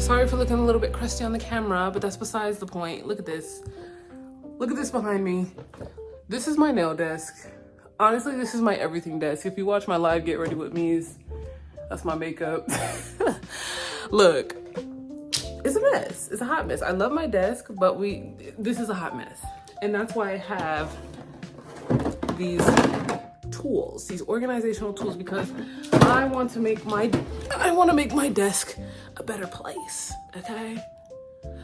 Sorry for looking a little bit crusty on the camera, but that's besides the point. Look at this. Look at this behind me. This is my nail desk. Honestly, this is my everything desk. If you watch my live Get Ready With Me's, that's my makeup. Look, it's a mess. It's a hot mess. I love my desk, but this is a hot mess. And that's why I have these tools, these organizational tools, because I want to make my desk a better place, okay?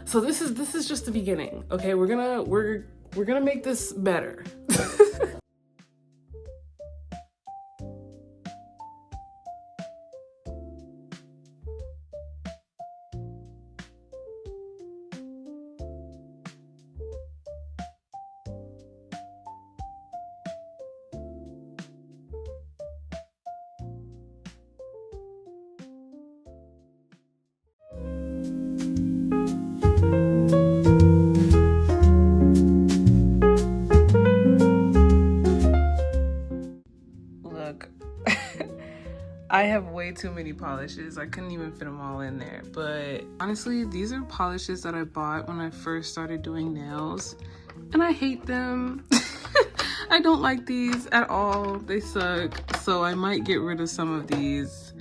So this is just the beginning, okay? We're gonna make this better. I have way too many polishes. I couldn't even fit them all in there. But honestly, these are polishes that I bought when I first started doing nails. And I hate them. I don't like these at all. They suck. So I might get rid of some of these.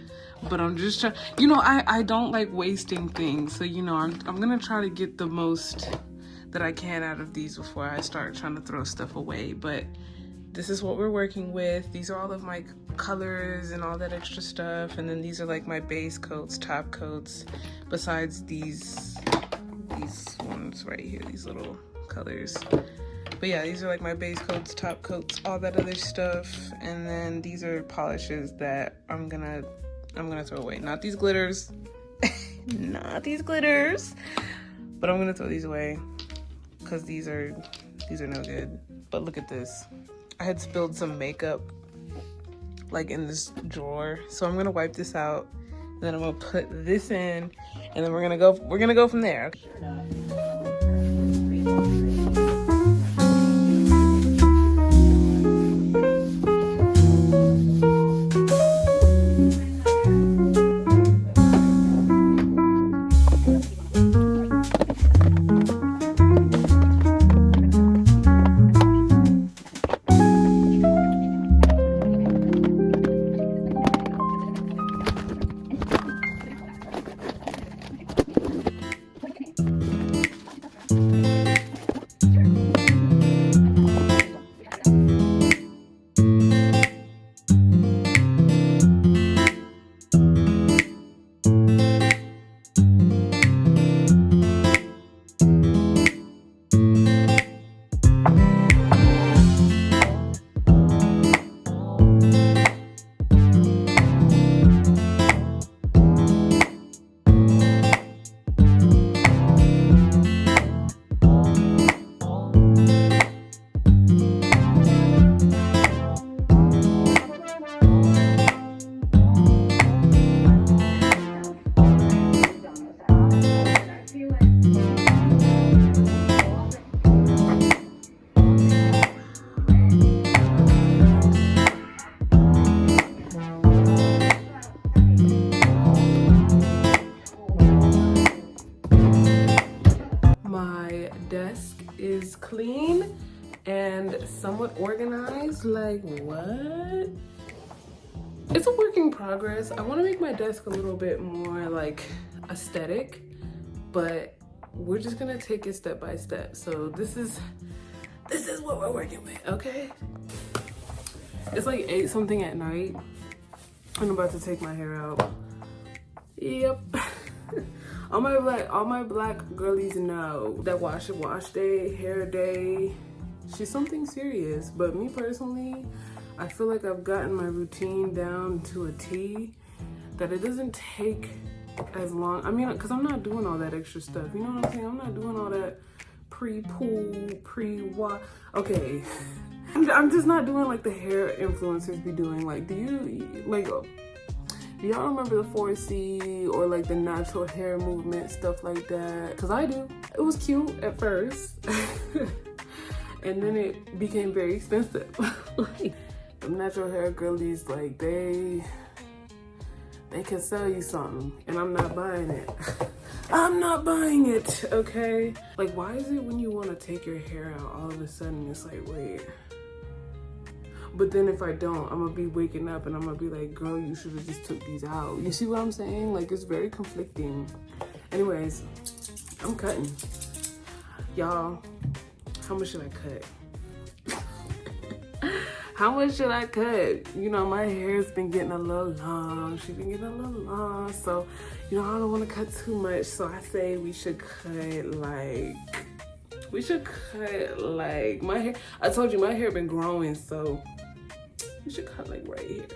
But I'm just trying, you know, I don't like wasting things. So, you know, I'm gonna try to get the most that I can out of these before I start trying to throw stuff away. But this is what we're working with. These are all of my colors and all that extra stuff. And then these are like my base coats, top coats, besides these ones right here, these little colors. But yeah, these are like my base coats, top coats, all that other stuff. And then these are polishes that I'm gonna throw away. Not these glitters, not these glitters, but I'm gonna throw these away because these are no good. But look at this. I had spilled some makeup like in this drawer. So I'm gonna wipe this out, and then I'm gonna put this in, and then we're gonna go from there. Clean and somewhat organized. Like, what? It's a work in progress. I want to make my desk a little bit more like aesthetic, but we're just gonna take it step by step. So this is what we're working with, okay? It's like 8 something at night. I'm about to take my hair out. Yep. All my black girlies know that wash day, hair day, she's something serious. But me personally, I feel like I've gotten my routine down to a T, that it doesn't take as long. I mean, because I'm not doing all that extra stuff. You know what I'm saying? I'm not doing all that pre-pool, pre-wash. Okay. I'm just not doing like the hair influencers be doing. Like, do y'all remember the 4C or like the natural hair movement, stuff like that? Cause I do. It was cute at first. And then it became very expensive. Like, the natural hair girlies, like they can sell you something and I'm not buying it. I'm not buying it, okay? Like, why is it when you want to take your hair out, all of a sudden it's like, wait. But then if I don't, I'm gonna be waking up and I'm gonna be like, girl, you should have just took these out. You see what I'm saying? Like, it's very conflicting. Anyways, I'm cutting. Y'all, how much should I cut? How much should I cut? You know, my hair's been getting a little long. She's been getting a little long. So, you know, I don't want to cut too much. So I say we should cut like, my hair. I told you my hair been growing. So we should cut like right here.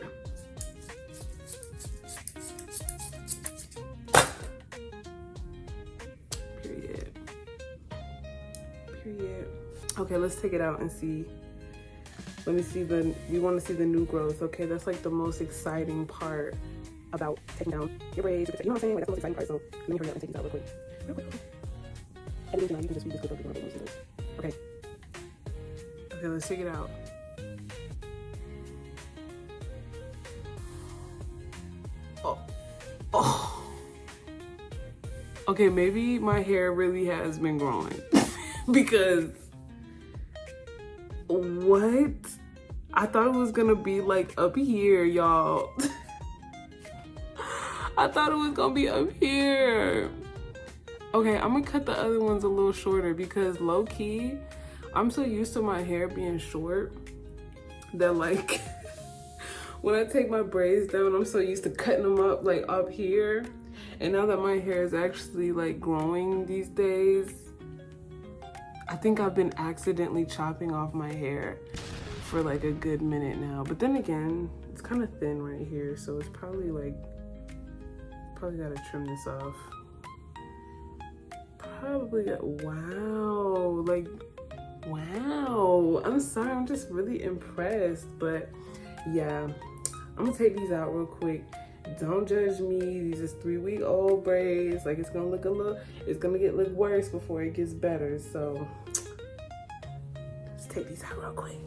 Period. Okay, let's take it out and see. Let me see we want to see the new growth. Okay, that's like the most exciting part about taking down your braids. You know what I'm saying? Like, that's the most exciting part. So let me hurry up and take these out real quick. And then, you can just clip up if you want to see those. Okay. Okay, let's take it out. Oh. Okay, maybe my hair really has been growing because what? I thought it was gonna be like up here, y'all. I thought it was gonna be up here. Okay, I'm gonna cut the other ones a little shorter because low key, I'm so used to my hair being short that like, when I take my braids down, I'm so used to cutting them up like up here. And now that my hair is actually like growing these days, I think I've been accidentally chopping off my hair for like a good minute now. But then again, it's kind of thin right here. So it's probably like, gotta trim this off. Wow, like, wow. I'm sorry, I'm just really impressed. But yeah, I'm gonna take these out real quick. Don't judge me. These is 3-week-old braids. Like, it's gonna look worse before it gets better. So let's take these out real quick.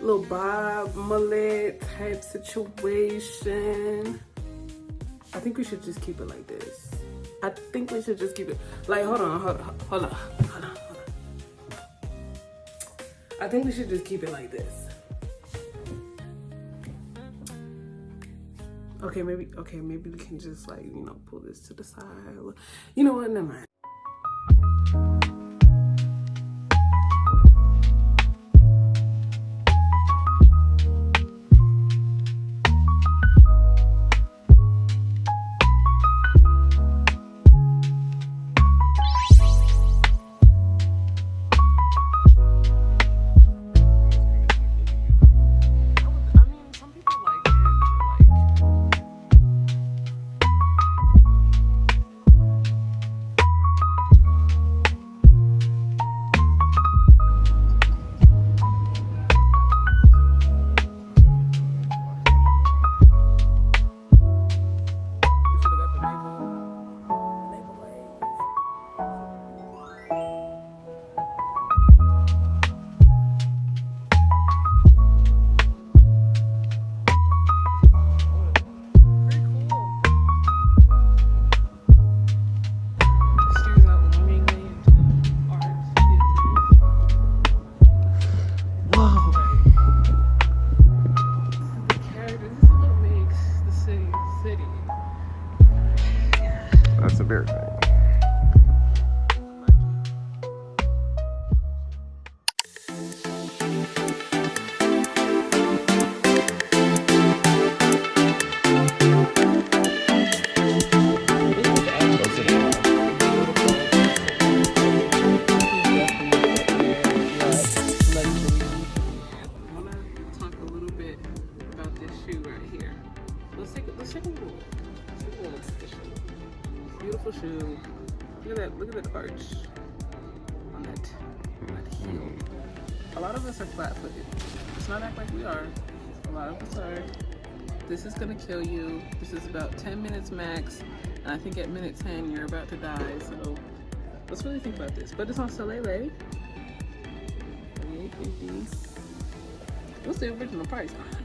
Little bob mullet type situation. I think we should just keep it like this. I think we should just keep it like, hold on. I think we should just keep it like this. Okay, maybe we can just like, you know, pull this to the side. You know what? Never mind. That's a beer thing. Beautiful shoe. Look at that arch on that heel. A lot of us are flat-footed. Let's not act like we are. A lot of us are. This is gonna kill you. This is about 10 minutes max. And I think at minute 10, you're about to die. So let's really think about this. But it's on Soleil. $28.50. What's the original price? $110.